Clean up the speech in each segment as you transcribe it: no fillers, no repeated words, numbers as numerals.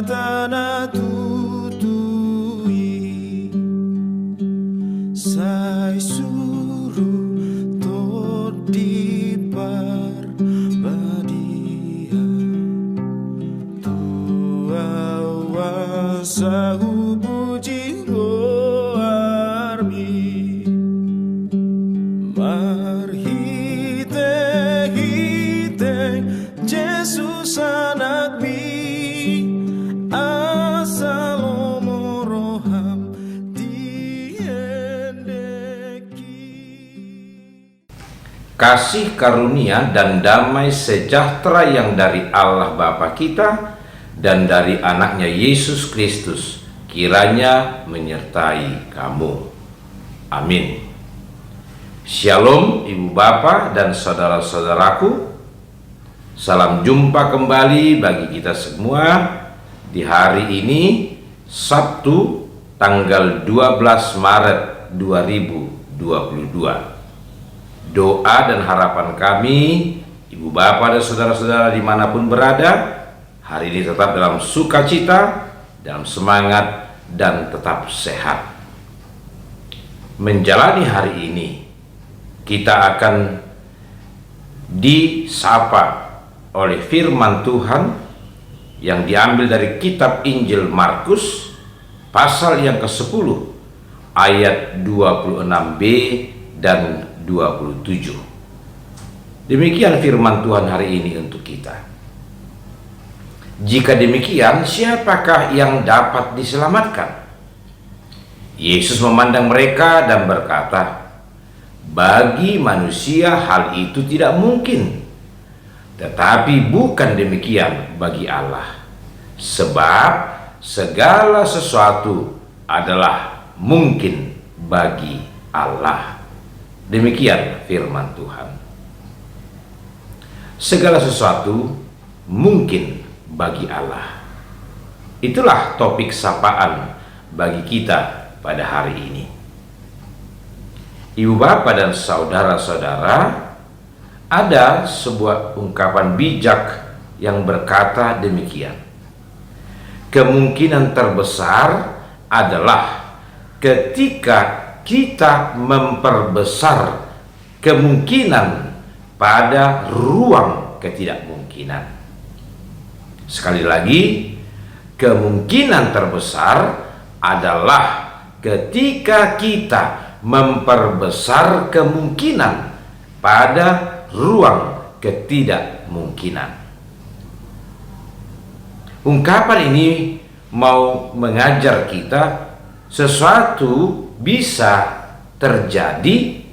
tanah tutui sai suruh tot di parbadia tua wasa puji armi marhite Jesus anak mi asal moroham dihendeki. Kasih karunia dan damai sejahtera yang dari Allah Bapa kita dan dari anaknya Yesus Kristus kiranya menyertai kamu. Amin. Shalom Ibu Bapa dan saudara-saudaraku. Salam jumpa kembali bagi kita semua di hari ini, Sabtu tanggal 12 Maret 2022. Doa dan harapan kami, Ibu Bapa dan saudara-saudara dimanapun berada, hari ini tetap dalam sukacita, dalam semangat, dan tetap sehat. Menjalani hari ini, kita akan disapa oleh firman Tuhan yang diambil dari kitab Injil Markus pasal yang ke-10 ayat 26b dan 27. Demikian firman Tuhan hari ini untuk kita. Jika demikian, siapakah yang dapat diselamatkan? Yesus memandang mereka dan berkata, bagi manusia hal itu tidak mungkin, tetapi bukan demikian bagi Allah, sebab segala sesuatu adalah mungkin bagi Allah. Demikian firman Tuhan. Segala sesuatu mungkin bagi Allah. Itulah topik sapaan bagi kita pada hari ini. Ibu Bapa dan saudara-saudara, ada sebuah ungkapan bijak yang berkata demikian. Kemungkinan terbesar adalah ketika kita memperbesar kemungkinan pada ruang ketidakmungkinan. Sekali lagi, kemungkinan terbesar adalah ketika kita memperbesar kemungkinan pada ruang ketidakmungkinan. Ungkapan ini mau mengajar kita sesuatu bisa terjadi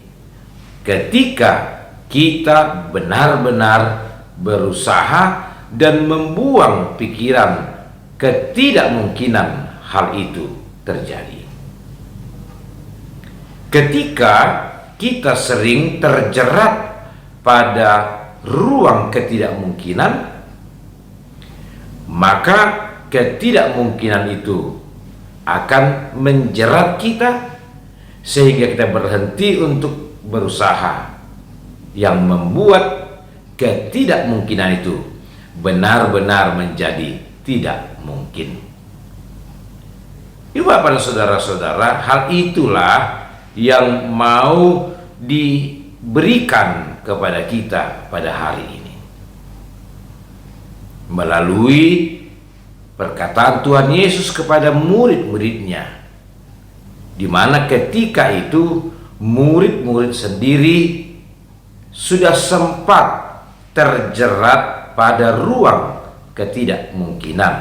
ketika kita benar-benar berusaha dan membuang pikiran ketidakmungkinan hal itu terjadi. Ketika kita sering terjerat pada ruang ketidakmungkinan, maka ketidakmungkinan itu akan menjerat kita sehingga kita berhenti untuk berusaha, yang membuat ketidakmungkinan itu benar-benar menjadi tidak mungkin. Ibu Bapak dan saudara-saudara, hal itulah yang mau diberikan kepada kita pada hari ini melalui perkataan Tuhan Yesus kepada murid-muridnya, di mana ketika itu murid-murid sendiri sudah sempat terjerat pada ruang ketidakmungkinan.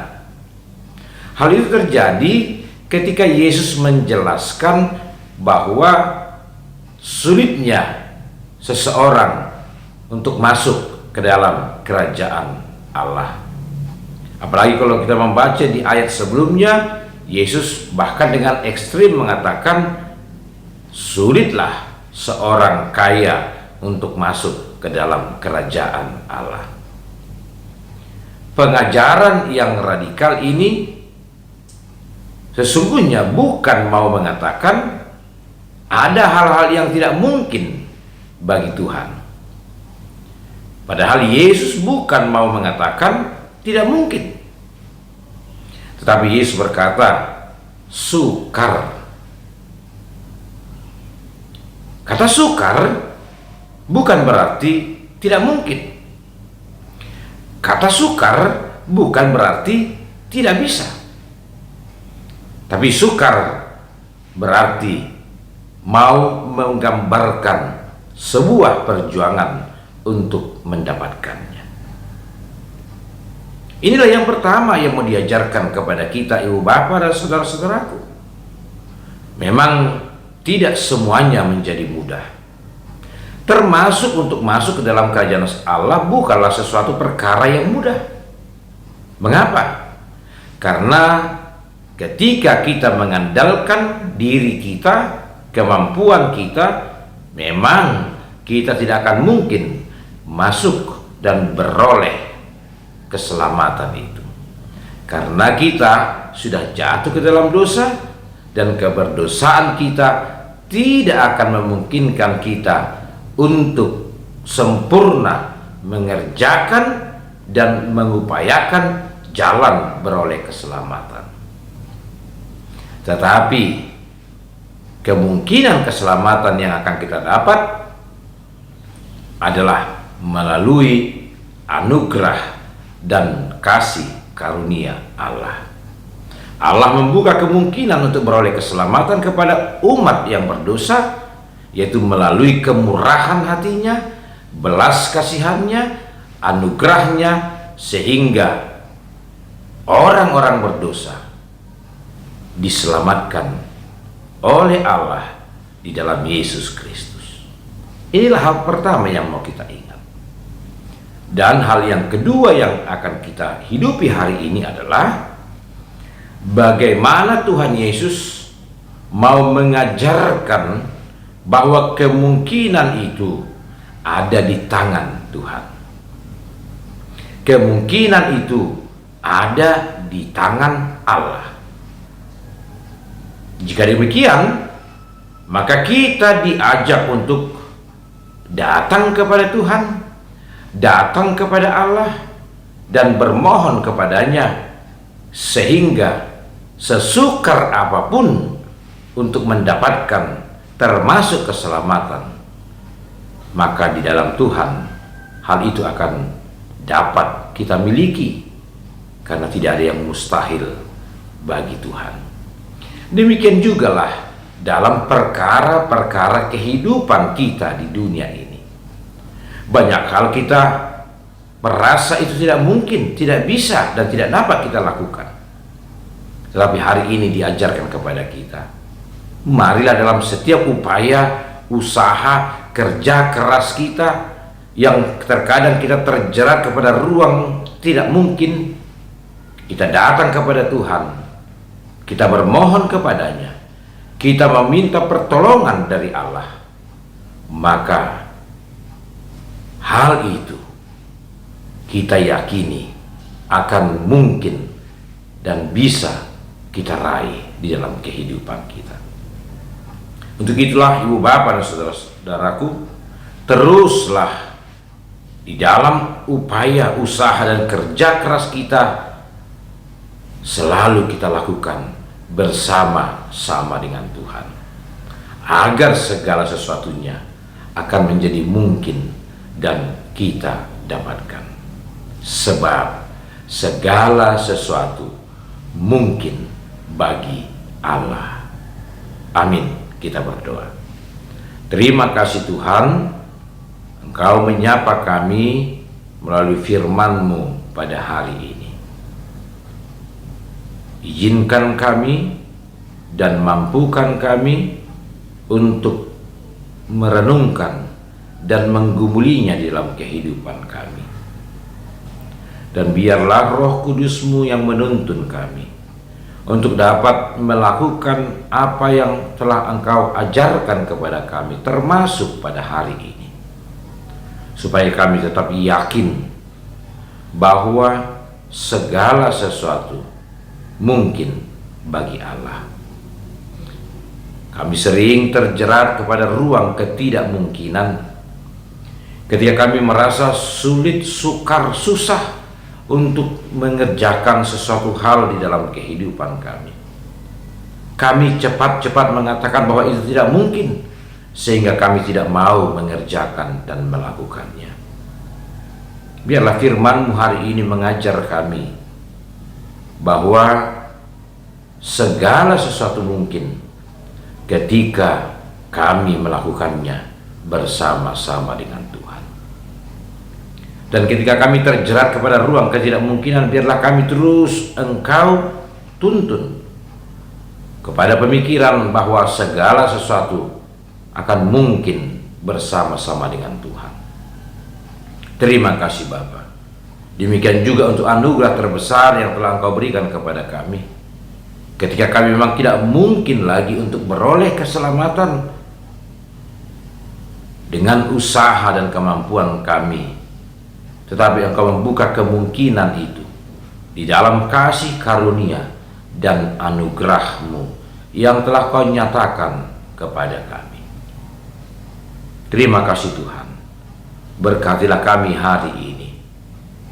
Hal itu terjadi ketika Yesus menjelaskan bahwa sulitnya seseorang untuk masuk ke dalam kerajaan Allah. Apalagi kalau kita membaca di ayat sebelumnya, Yesus bahkan dengan ekstrim mengatakan sulitlah seorang kaya untuk masuk ke dalam kerajaan Allah. Pengajaran yang radikal ini sesungguhnya bukan mau mengatakan ada hal-hal yang tidak mungkin bagi Tuhan. Padahal Yesus bukan mau mengatakan tidak mungkin. Tetapi Yesus berkata, sukar. Kata sukar bukan berarti tidak mungkin. Kata sukar bukan berarti tidak bisa. Tapi sukar berarti mau menggambarkan sebuah perjuangan untuk mendapatkannya. Inilah yang pertama yang mau diajarkan kepada kita, ibu bapak dan saudara-saudaraku. Memang tidak semuanya menjadi mudah. Termasuk untuk masuk ke dalam kerajaan Allah bukanlah sesuatu perkara yang mudah. Mengapa? Karena ketika kita mengandalkan diri kita, kemampuan kita, memang kita tidak akan mungkin masuk dan beroleh keselamatan itu. Karena kita sudah jatuh ke dalam dosa, dan keberdosaan kita tidak akan memungkinkan kita untuk sempurna mengerjakan dan mengupayakan jalan beroleh keselamatan. Tetapi kemungkinan keselamatan yang akan kita dapat adalah melalui anugerah dan kasih karunia Allah. Allah membuka kemungkinan untuk beroleh keselamatan kepada umat yang berdosa, yaitu melalui kemurahan hatinya, belas kasihannya, anugerahnya, sehingga orang-orang berdosa diselamatkan oleh Allah di dalam Yesus Kristus. Inilah hal pertama yang mau kita ingat. Dan hal yang kedua yang akan kita hidupi hari ini adalah bagaimana Tuhan Yesus mau mengajarkan bahwa kemungkinan itu ada di tangan Tuhan. Kemungkinan itu ada di tangan Allah. Jika demikian, maka kita diajak untuk datang kepada Tuhan, datang kepada Allah, dan bermohon kepadanya, sehingga sesukar apapun untuk mendapatkan termasuk keselamatan, maka di dalam Tuhan hal itu akan dapat kita miliki, karena tidak ada yang mustahil bagi Tuhan. Demikian jugalah dalam perkara-perkara kehidupan kita di dunia ini. Banyak hal kita merasa itu tidak mungkin, tidak bisa, dan tidak dapat kita lakukan. Tetapi hari ini diajarkan kepada kita, marilah dalam setiap upaya, usaha, kerja keras kita, yang terkadang kita terjerat kepada ruang tidak mungkin, kita datang kepada Tuhan, kita bermohon kepadanya, kita meminta pertolongan dari Allah, maka hal itu kita yakini akan mungkin dan bisa kita raih di dalam kehidupan kita. Untuk itulah ibu bapak dan saudara-saudaraku, teruslah di dalam upaya, usaha, dan kerja keras kita, selalu kita lakukan bersama-sama dengan Tuhan, agar segala sesuatunya akan menjadi mungkin dan kita dapatkan. Sebab segala sesuatu mungkin bagi Allah. Amin. Kita berdoa. Terima kasih Tuhan, Engkau menyapa kami melalui firman-Mu pada hari ini. Izinkan kami dan mampukan kami untuk merenungkan dan menggumulinya di dalam kehidupan kami. Dan biarlah Roh Kudus-Mu yang menuntun kami untuk dapat melakukan apa yang telah Engkau ajarkan kepada kami, termasuk pada hari ini, supaya kami tetap yakin bahwa segala sesuatu mungkin bagi Allah. Kami sering terjerat kepada ruang ketidakmungkinan ketika kami merasa sulit, sukar, susah untuk mengerjakan sesuatu hal di dalam kehidupan kami. Kami cepat-cepat mengatakan bahwa itu tidak mungkin, sehingga kami tidak mau mengerjakan dan melakukannya. Biarlah firman-Mu hari ini mengajar kami bahwa segala sesuatu mungkin ketika kami melakukannya bersama-sama dengan Tuhan. Dan ketika kami terjerat kepada ruang ketidakmungkinan, biarlah kami terus Engkau tuntun kepada pemikiran bahwa segala sesuatu akan mungkin bersama-sama dengan Tuhan. Terima kasih Bapa. Demikian juga untuk anugerah terbesar yang telah Engkau berikan kepada kami. Ketika kami memang tidak mungkin lagi untuk beroleh keselamatan dengan usaha dan kemampuan kami, tetapi Engkau membuka kemungkinan itu di dalam kasih karunia dan anugerah-Mu yang telah Kau nyatakan kepada kami. Terima kasih Tuhan. Berkatilah kami hari ini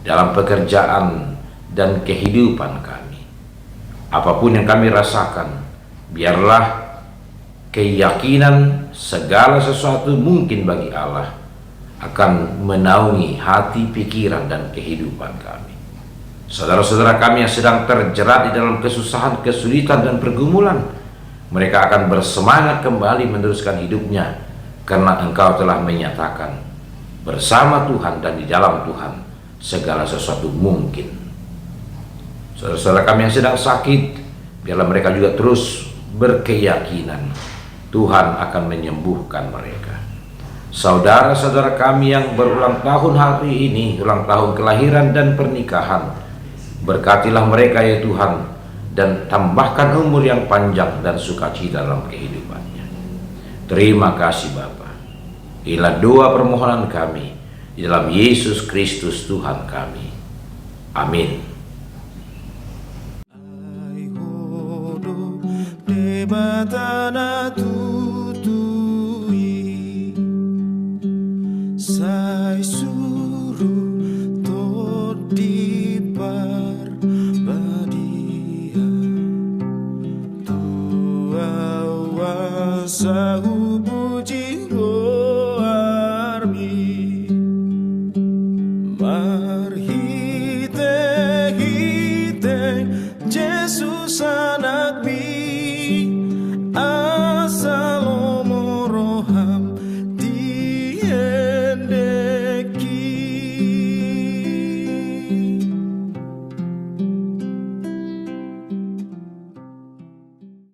dalam pekerjaan dan kehidupan kami. Apapun yang kami rasakan, biarlah keyakinan segala sesuatu mungkin bagi Allah akan menaungi hati, pikiran, dan kehidupan kami. Saudara-saudara kami yang sedang terjerat di dalam kesusahan, kesulitan, dan pergumulan, mereka akan bersemangat kembali meneruskan hidupnya karena Engkau telah menyatakan bersama Tuhan dan di dalam Tuhan segala sesuatu mungkin. Saudara-saudara kami yang sedang sakit, biarlah mereka juga terus berkeyakinan Tuhan akan menyembuhkan mereka. Saudara-saudara kami yang berulang tahun hari ini, ulang tahun kelahiran dan pernikahan, berkatilah mereka ya Tuhan, dan tambahkan umur yang panjang dan sukacita dalam kehidupannya. Terima kasih Bapa. Inilah doa permohonan kami di dalam Yesus Kristus Tuhan kami. Amin. Sai suruh tot di parbadia tua wasa